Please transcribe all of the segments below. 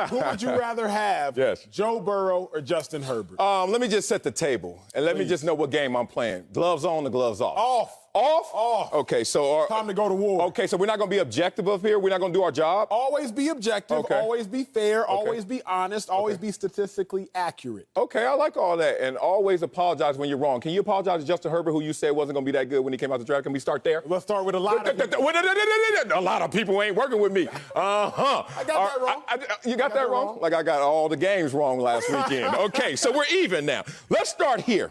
Who would you rather have, Yes. Joe Burrow or Justin Herbert? Let me just set the table, and let me just know what game I'm playing. Gloves on, the gloves off. Off. Off? Off. Okay, so... Time to go to war. Okay, so we're not going to be objective up here? We're not going to do our job? Always be objective, Okay. always be fair, always be honest, always be statistically accurate. Okay, I like all that, and always apologize when you're wrong. Can you apologize to Justin Herbert, who you said wasn't going to be that good when he came out the draft? Can we start there? Let's start with a lot of people. A lot of people ain't working with me. I got that wrong. You got that wrong? Like I got all the games wrong last weekend. Okay, so we're even now. Let's start here.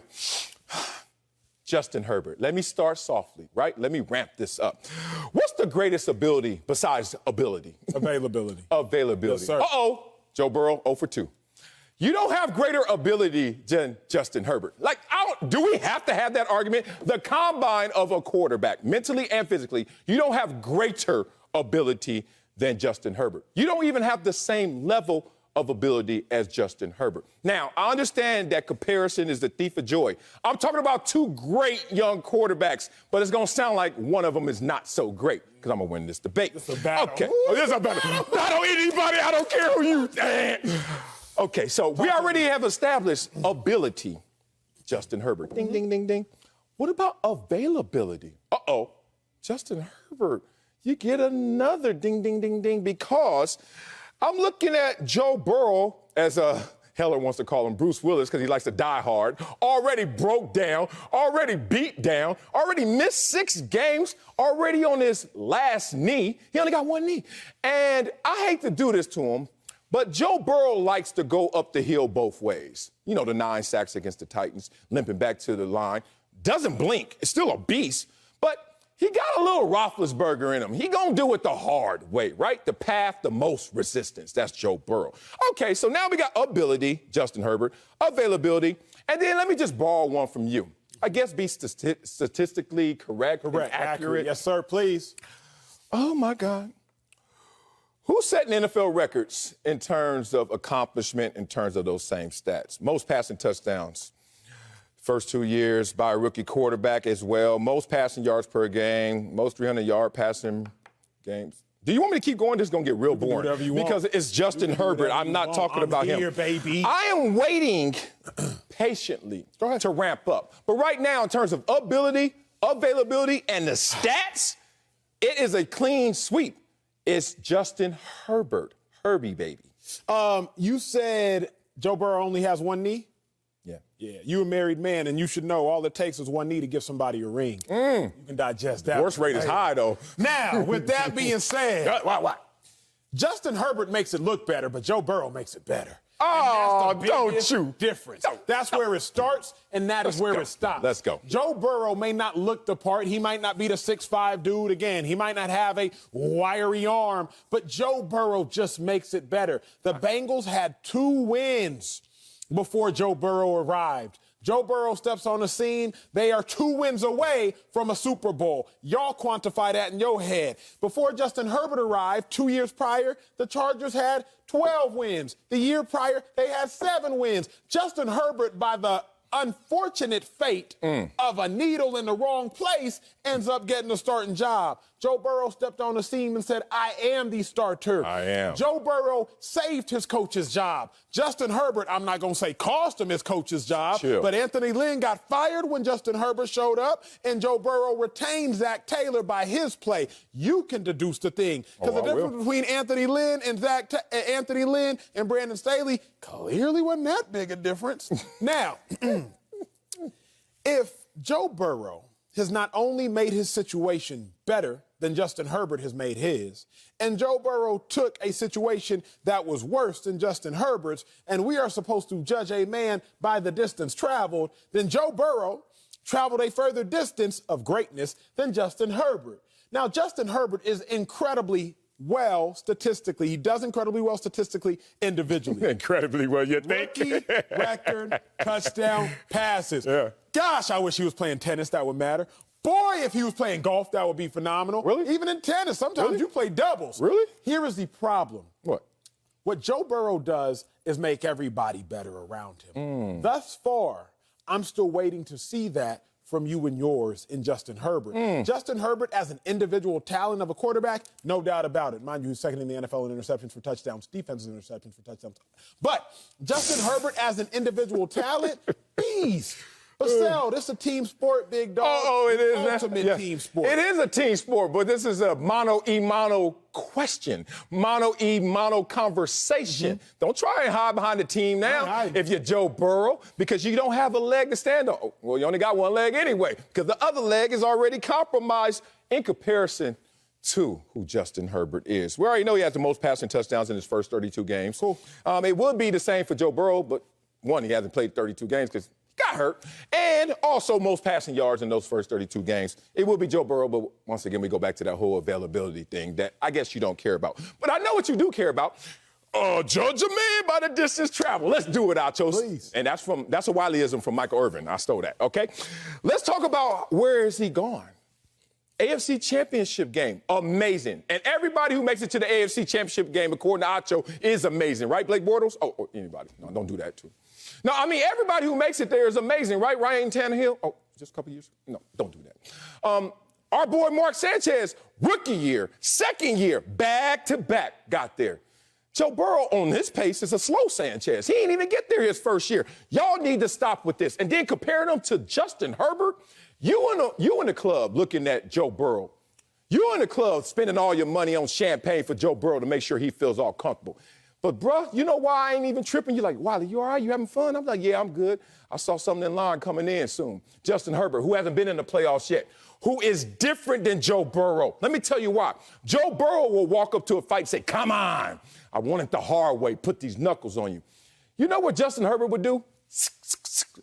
Justin Herbert. Let me start softly, right? Let me ramp this up. What's the greatest ability besides ability? Availability. Availability. Yes, sir. Uh-oh. Joe Burrow, 0 for 2. You don't have greater ability than Justin Herbert. Like, do we have to have that argument? The combine of a quarterback, mentally and physically, you don't have greater ability than Justin Herbert. You don't even have the same level of ability as Justin Herbert. Now, I understand that comparison is the thief of joy. I'm talking about two great young quarterbacks, but it's going to sound like one of them is not so great because I'm going to win this debate. It's a battle. Okay. This is a battle. Battle anybody. I don't care who you... Okay, so we already have established ability, Justin Herbert. Ding, ding, ding, ding. What about availability? Uh-oh. Justin Herbert, you get another ding, ding, ding, ding, because I'm looking at Joe Burrow, as Heller wants to call him Bruce Willis because he likes to die hard, already broke down, already beat down, already missed 6 games, already on his last knee. He only got one knee. And I hate to do this to him, but Joe Burrow likes to go up the hill both ways. You know, the 9 sacks against the Titans, limping back to the line. Doesn't blink. It's still a beast. But he got a little Roethlisberger in him. He gonna do it the hard way, right? The path, the most resistance. That's Joe Burrow. Okay, so now we got ability, Justin Herbert, availability, and then let me just borrow one from you. I guess be statistically correct and accurate. Yes, sir, please. Oh, my God. Who's setting NFL records in terms of accomplishment, in terms of those same stats? Most passing touchdowns. First 2 years by a rookie quarterback as well. Most passing yards per game. Most 300-yard passing games. Do you want me to keep going? This is going to get real boring. Whatever you want. Because it's Justin Herbert. I'm not talking about him. Here, baby. I am waiting patiently to ramp up. But right now, in terms of ability, availability, and the stats, it is a clean sweep. It's Justin Herbert. Herbie, baby. You said Joe Burrow only has one knee? Yeah. Yeah, you're a married man, and you should know all it takes is one knee to give somebody a ring. You can digest that. Divorce rate is high, though. Now, with that being said, What? Justin Herbert makes it look better, but Joe Burrow makes it better. Oh, And that's the don't biggest you. difference. That's where it starts, and that is where it stops. Let's go. Joe Burrow may not look the part. He might not be the 6'5" dude again. He might not have a wiry arm, but Joe Burrow just makes it better. The Bengals had 2 wins before Joe Burrow arrived. Joe Burrow steps on the scene. They are 2 wins away from a Super Bowl. Y'all quantify that in your head. Before Justin Herbert arrived, 2 years prior, the Chargers had 12 wins. The year prior, they had 7 wins. Justin Herbert, by the unfortunate fate of a needle in the wrong place, ends up getting a starting job. Joe Burrow stepped on the scene and said, I am the starter. I am. Joe Burrow saved his coach's job. Justin Herbert, I'm not going to say cost him his coach's job, but Anthony Lynn got fired when Justin Herbert showed up, and Joe Burrow retained Zach Taylor by his play. You can deduce the thing, because the difference between Anthony Lynn and Brandon Staley clearly wasn't that big a difference. Now, if Joe Burrow has not only made his situation better than Justin Herbert has made his, and Joe Burrow took a situation that was worse than Justin Herbert's, and we are supposed to judge a man by the distance traveled, then Joe Burrow traveled a further distance of greatness than Justin Herbert. Now, Justin Herbert is incredibly well statistically. He does incredibly well statistically individually. Incredibly well, you think? Rookie record touchdown passes. Yeah. Gosh, I wish he was playing tennis. That would matter. Boy, if he was playing golf, that would be phenomenal. Really? Even in tennis, sometimes you play doubles. Really? Here is the problem. What? What Joe Burrow does is make everybody better around him. Thus far, I'm still waiting to see that from you and yours in Justin Herbert. Justin Herbert as an individual talent of a quarterback, no doubt about it. Mind you, he's second in the NFL in interceptions for touchdowns, defensive interceptions for touchdowns. But Justin Herbert as an individual talent, beast. But still, this is a team sport, big dog. It is. Ultimate team sport. It is a team sport, but this is a mono question, mono conversation. Don't try and hide behind the team now if you're Joe Burrow, because you don't have a leg to stand on. Oh, well, you only got one leg anyway, because the other leg is already compromised in comparison to who Justin Herbert is. We already know he has the most passing touchdowns in his first 32 games. Cool. It would be the same for Joe Burrow, but one, he hasn't played 32 games because got hurt, and also most passing yards in those first 32 games. It will be Joe Burrow, but once again, we go back to that whole availability thing that I guess you don't care about. But I know what you do care about. Judge a man by the distance travel. Let's do it, Acho. Please. And that's a Wileyism from Michael Irvin. I stole that, okay? Let's talk about where is he gone. AFC Championship game, amazing. And everybody who makes it to the AFC Championship game, according to Acho, is amazing, right, Blake Bortles? Or anybody. No, don't do that, too. No, I mean, everybody who makes it there is amazing, right? Ryan Tannehill? Oh, just a couple years? No, don't do that. Our boy Mark Sanchez, rookie year, second year, back-to-back got there. Joe Burrow on his pace is a slow Sanchez. He ain't even get there his first year. Y'all need to stop with this. And then compare them to Justin Herbert. You in the club looking at Joe Burrow. You in the club spending all your money on champagne for Joe Burrow to make sure he feels all comfortable. But, bruh, you know why I ain't even tripping? You're like, Wiley, you all right? You having fun? I'm like, yeah, I'm good. I saw something in line coming in soon. Justin Herbert, who hasn't been in the playoffs yet, who is different than Joe Burrow. Let me tell you why. Joe Burrow will walk up to a fight and say, come on. I want it the hard way. Put these knuckles on you. You know what Justin Herbert would do?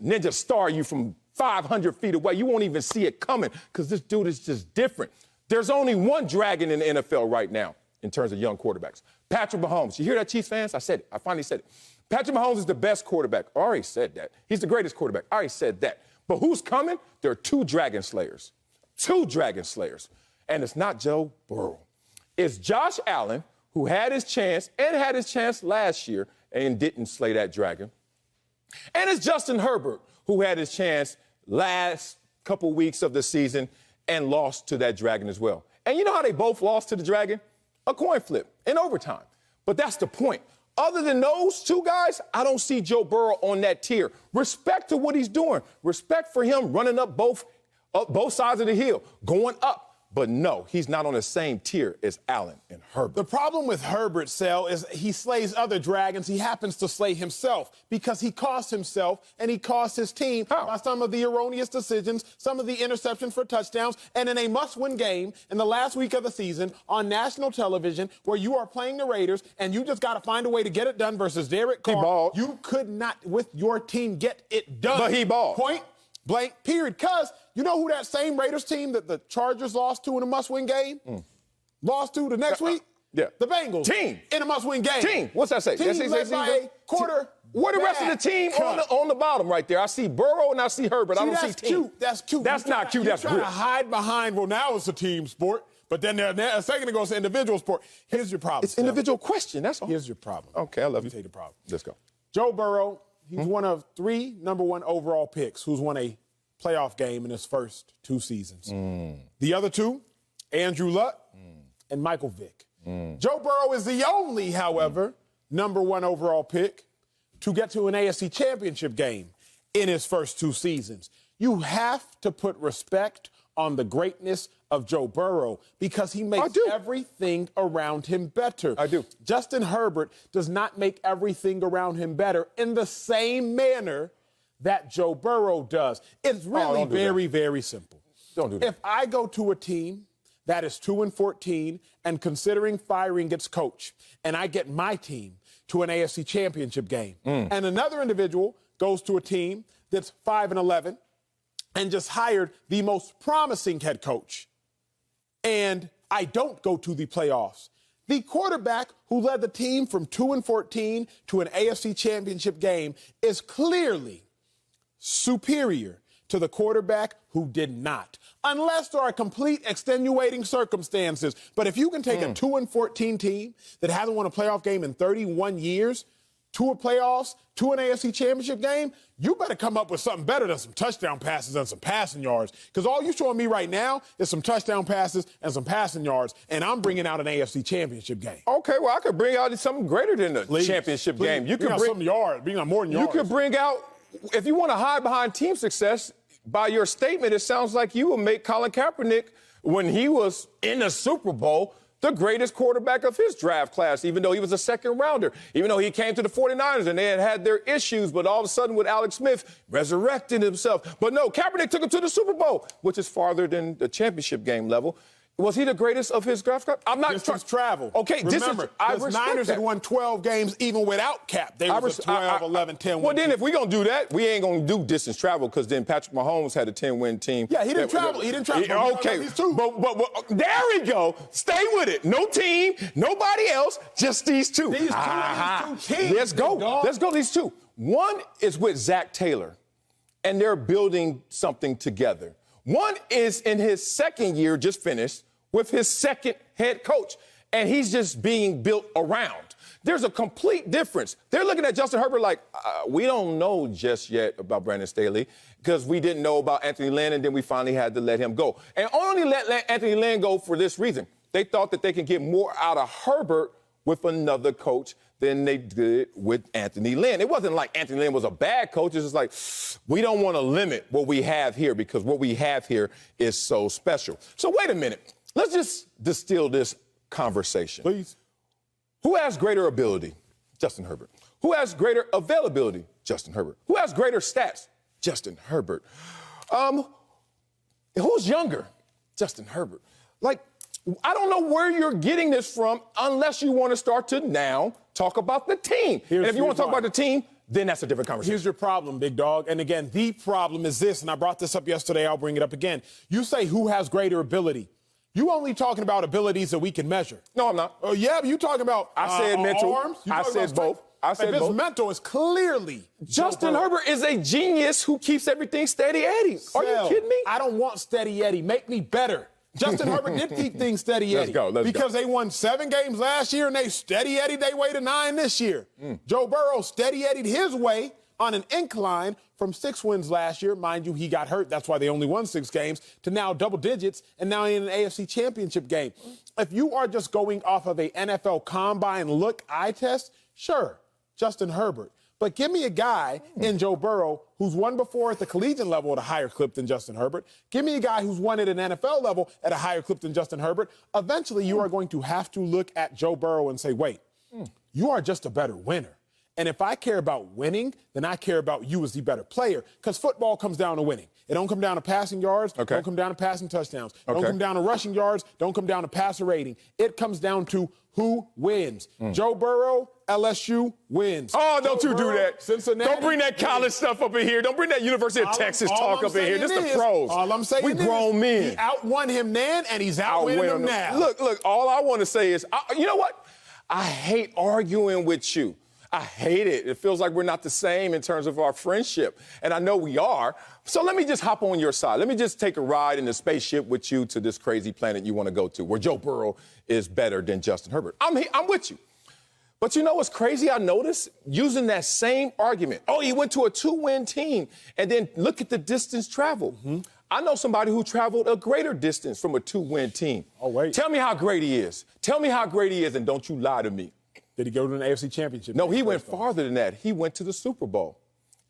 Ninja star you from 500 feet away. You won't even see it coming because this dude is just different. There's only one dragon in the NFL right now in terms of young quarterbacks. Patrick Mahomes. You hear that, Chiefs fans? I said it. I finally said it. Patrick Mahomes is the best quarterback. I already said that. He's the greatest quarterback. I already said that. But who's coming? There are two dragon slayers. Two dragon slayers. And it's not Joe Burrow. It's Josh Allen, who had his chance last year and didn't slay that dragon. And it's Justin Herbert, who had his chance last couple weeks of the season and lost to that dragon as well. And you know how they both lost to the dragon? A coin flip in overtime. But that's the point. Other than those two guys, I don't see Joe Burrow on that tier. Respect to what he's doing. Respect for him running up both sides of the hill, going up. But no, he's not on the same tier as Allen and Herbert. The problem with Herbert, Sel, is he slays other dragons. He happens to slay himself because he cost himself and he cost his team by some of the erroneous decisions, some of the interceptions for touchdowns, and in a must-win game in the last week of the season on national television where you are playing the Raiders and you just got to find a way to get it done versus Derek Carr. He balled. You could not, with your team, get it done. But he balled. Point blank, period. Because you know who that same Raiders team that the Chargers lost to in a must-win game? Lost to the next week? Yeah. The Bengals. Team. In a must-win game. Team. What's that say? Team led by a quarter. Where the rest of the team on the bottom right there? I see Burrow and I see Herbert. I don't see team. Cute. That's cute. That's not cute. That's real. You're trying to hide behind, well, now it's a team sport. But then a second ago, it's an individual sport. Here's your problem. It's an individual question. That's all. Here's your problem. Okay, I love you. Tell you the problem. Let's go. Joe Burrow, he's one of 3 number-1 overall picks who's won a playoff game in his first 2 seasons. The other 2, Andrew Luck and Michael Vick. Joe Burrow is the only, however, number-1 overall pick to get to an AFC Championship game in his first 2 seasons. You have to put respect on the greatness of Joe Burrow because he makes everything around him better. I do. Justin Herbert does not make everything around him better in the same manner that Joe Burrow does. It's really very simple. Don't do that. If I go to a team that is 2-14 and considering firing its coach, and I get my team to an AFC Championship game, and another individual goes to a team that's 5-11 and just hired the most promising head coach, and I don't go to the playoffs, the quarterback who led the team from 2-14 to an AFC Championship game is clearly superior to the quarterback who did not, unless there are complete extenuating circumstances. But if you can take a 2-14 team that hasn't won a playoff game in 31 years, to a playoffs, to an AFC Championship game, you better come up with something better than some touchdown passes and some passing yards. Because all you're showing me right now is some touchdown passes and some passing yards, and I'm bringing out an AFC Championship game. Okay, well, I could bring out something greater than the championship game. You could bring some yards, bring out more than yards. You could bring out, if you want to hide behind team success, by your statement, it sounds like you will make Colin Kaepernick, when he was in the Super Bowl, the greatest quarterback of his draft class, even though he was a second rounder, even though he came to the 49ers and they had their issues, but all of a sudden with Alex Smith resurrecting himself. But no, Kaepernick took him to the Super Bowl, which is farther than the championship game level. Was he the greatest of his draft class? I'm not distance travel. Okay, remember, the Niners had won 12 games even without Cap. They were 12, 11, 10. Well, then if we're going to do that, we ain't going to do distance travel because then Patrick Mahomes had a 10-win team. Yeah, he didn't travel. He didn't travel. Okay, but there we go. Stay with it. No team, nobody else, just these two. These two teams. Let's go. Let's go, these two. One is with Zach Taylor, and they're building something together. One is in his second year, just finished, with his second head coach, and he's just being built around. There's a complete difference. They're looking at Justin Herbert like, we don't know just yet about Brandon Staley because we didn't know about Anthony Lynn, and then we finally had to let him go. And only let Anthony Lynn go for this reason. They thought that they could get more out of Herbert with another coach than they did with Anthony Lynn. It wasn't like Anthony Lynn was a bad coach. It's just like, we don't want to limit what we have here because what we have here is so special. So wait a minute. Let's just distill this conversation. Please. Who has greater ability? Justin Herbert. Who has greater availability? Justin Herbert. Who has greater stats? Justin Herbert. Who's younger? Justin Herbert. Like, I don't know where you're getting this from unless you want to start to now talk about the team. And if you want to talk about the team, then that's a different conversation. Here's your problem, big dog. And again, the problem is this, and I brought this up yesterday, I'll bring it up again. You say who has greater ability. You only talking about abilities that we can measure. No, I'm not. Oh, yeah, but you talking about I said mental. arms? I said both. I said both. both. If it's mental, it's clearly Justin Herbert is a genius who keeps everything steady Eddie. Are you kidding me? I don't want steady Eddie. Make me better. Justin Herbert did keep things steady Eddie. Because they won 7 games last year and they steady Eddie their way to 9 this year. Joe Burrow steady Eddied his way on an incline from 6 wins last year. Mind you, he got hurt. That's why they only won 6 games, to now double digits and now in an AFC Championship game. If you are just going off of a NFL combine look eye test, sure, Justin Herbert. But give me a guy in Joe Burrow who's won before at the collegiate level at a higher clip than Justin Herbert. Give me a guy who's won at an NFL level at a higher clip than Justin Herbert. Eventually, you are going to have to look at Joe Burrow and say, wait, you are just a better winner. And if I care about winning, then I care about you as the better player, because football comes down to winning. It don't come down to passing yards. Okay. Don't come down to passing touchdowns. Don't come down to rushing yards. Don't come down to passer rating. It comes down to who wins. Joe Burrow, LSU wins. Oh, don't Joe you Burrow, do that. Cincinnati. Don't bring that college stuff up in here. Don't bring that University of Texas talk up in here. This is the pros. All I'm saying we grown men. He outwon him then, and he's outwinning him now. Look, all I want to say is, you know what? I hate arguing with you. I hate it. It feels like we're not the same in terms of our friendship. And I know we are. So let me just hop on your side. Let me just take a ride in the spaceship with you to this crazy planet you want to go to, where Joe Burrow is better than Justin Herbert. I'm with you. But you know what's crazy? I noticed using that same argument. Oh, he went to a 2-win team. And then look at the distance traveled. I know somebody who traveled a greater distance from a 2-win team. Oh, wait. Tell me how great he is. Tell me how great he is, and don't you lie to me. Did he go to an AFC Championship? No, he went farther than that. He went to the Super Bowl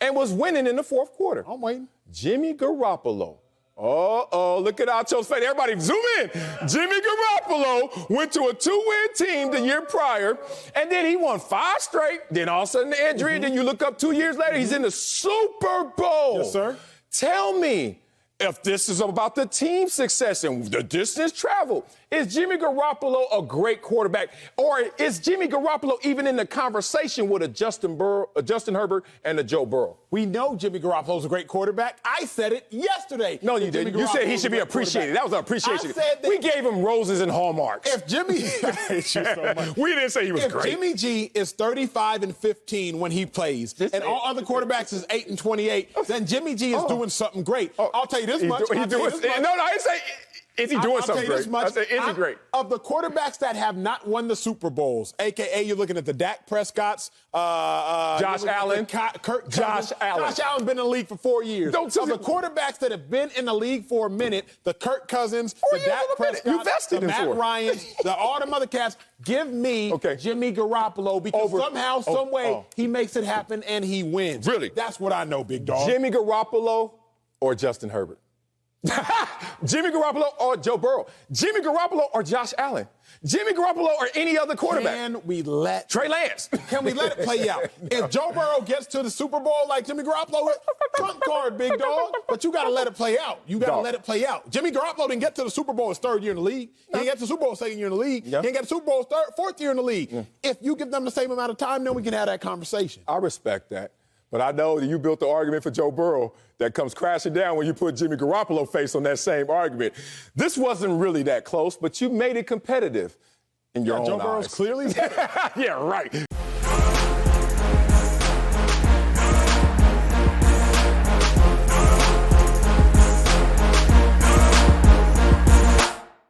and was winning in the 4th quarter. I'm waiting. Jimmy Garoppolo. Look at Acho's face. Everybody zoom in. Jimmy Garoppolo went to a 2-win team the year prior, and then he won 5 straight. Then all of a sudden the injury, and then you look up 2 years later, he's in the Super Bowl. Yes, sir. Tell me, if this is about the team success and the distance traveled, is Jimmy Garoppolo a great quarterback? Or is Jimmy Garoppolo even in the conversation with a Justin Herbert and a Joe Burrow? We know Jimmy Garoppolo's a great quarterback. I said it yesterday. No, you didn't. You said he should be appreciated. That was an appreciation. We gave him roses and hallmarks. If Jimmy, I hate you so much. We didn't say he was great. If Jimmy G is 35-15 when he plays, and all other quarterbacks is 8-28, then Jimmy G is doing something great. I'll tell you this much. No, I didn't say. Is he doing I'll something tell you this great? much. I said, is he great? Of the quarterbacks that have not won the Super Bowls, a.k.a. you're looking at the Dak Prescotts, Josh Allen. Kirk Josh Allen. Josh Allen's been in the league for 4 years. Of the quarterbacks that have been in the league for a minute, the Kirk Cousins, the Dak Prescott, the Matt Ryans, all them other cats, give me Jimmy Garoppolo because somehow, some way, he makes it happen and he wins. Really? That's what I know, big dog. Jimmy Garoppolo or Justin Herbert? Jimmy Garoppolo or Joe Burrow? Jimmy Garoppolo or Josh Allen? Jimmy Garoppolo or any other quarterback? Can we let Trey Lance? Can we let it play out? If Joe Burrow gets to the Super Bowl like Jimmy Garoppolo, front card, big dog. But you got to let it play out. You got to let it play out. Jimmy Garoppolo didn't get to the Super Bowl his third year in the league. He didn't get to the Super Bowl his second year in the league. He didn't get to the Super Bowl his fourth year in the league. If you give them the same amount of time, then we can have that conversation. I respect that. But I know that you built the argument for Joe Burrow that comes crashing down when you put Jimmy Garoppolo face on that same argument. This wasn't really that close, but you made it competitive in your own Joe Burrow's eyes. clearly Yeah, right.